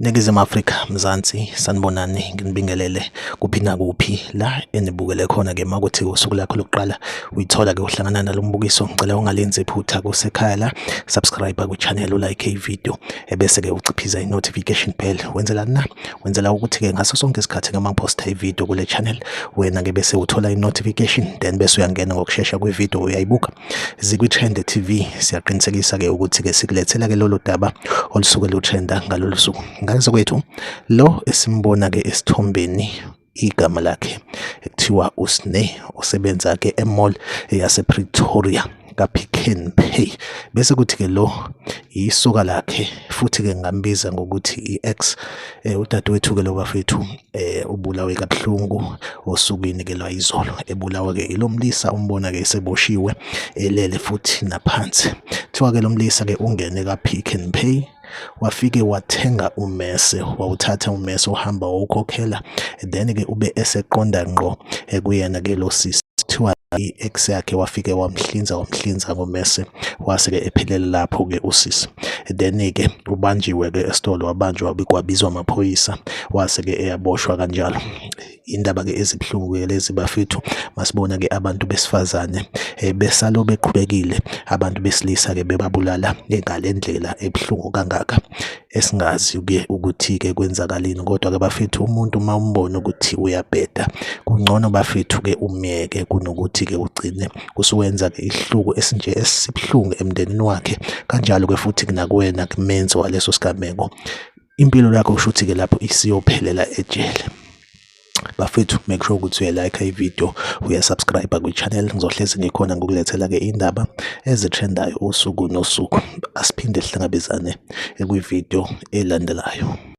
Ningizimu Afrika Mzansi sanibonani nginibingelele kuphi nakuphi la enibukele khona ke makuthi usuku lakho lokuqala uyithola ke uhlangana nalombukiso ngicela ungalenzi iphutha kusekhaya la subscribe ku channel ulike i-video ebese ke uciphiza i-notification bell wenzela ukuthi ke ngaso sonke isikhathi ngama ngiposta i-video kule channel wena ke bese uthola i-notification then bese uyangena ngokusheshsha kwi-video uyayibuka Zikwi Trend TV siyaqinisekisa ke ukuthi ke sikulethela ke lolu daba olusuke lutrenda ngalolu suku ngaze kwethu lo esimbona ke esithombeni igama lakhe ekuthiwa uSne osebenza ke emall yase Pretoria ka Pick n Pay bese kuthi ke lo isoka lakhe futhi ke ngambiza ngokuthi iX udadewethu ke lo bafethu ubulawe kabuhlungu osukwini ke lwayizolo ebulawa ke ilomlisa umbona ke eseboshiwe elele futhi naphansi thiwa ke lomlisa ke ungene ka Pick n Pay wafike wathenga ummese wawuthatha ummese uhamba ukhokhela then ke ube eseqonda ngqo kuyena ke lo sisi thiwa iX yakhe wafike wamhlinza ngommese wase ke ephelele lapho ke usisi then ke ubanjiwe ke esitolo wabanjwa kwabizwa amaphoyisa wase ke eyaboshwa kanjalo indaba ke ezibhlungu ke lezi bafethu masibona ke abantu besifazane besalo beqhubekile abantu besilisa ke bebabulala ngalendlela ebhlungu kangaka esingazi ke ukuthi ke kwenzakalini kodwa ke bafethu umuntu mawumbona ukuthi uyabheda kungcono bafethu ke umyeke kunokuthi ke ugcine usuwenza ke ihluku esinje esibhlungu emndenini wakhe kanjalo ke futhi kunakwena kumenzo waleso sigameko impilo yakho ushuthi ke lapho isiyophelela ejele bafethu make sure ukuthi uyalike i-video uyasubscribe ku channel ngizohlezi ngikhona ngokulethela ke indaba ezitrendayo usuku nosuku asiphinde sihlangabezane kwi-video elandelayo.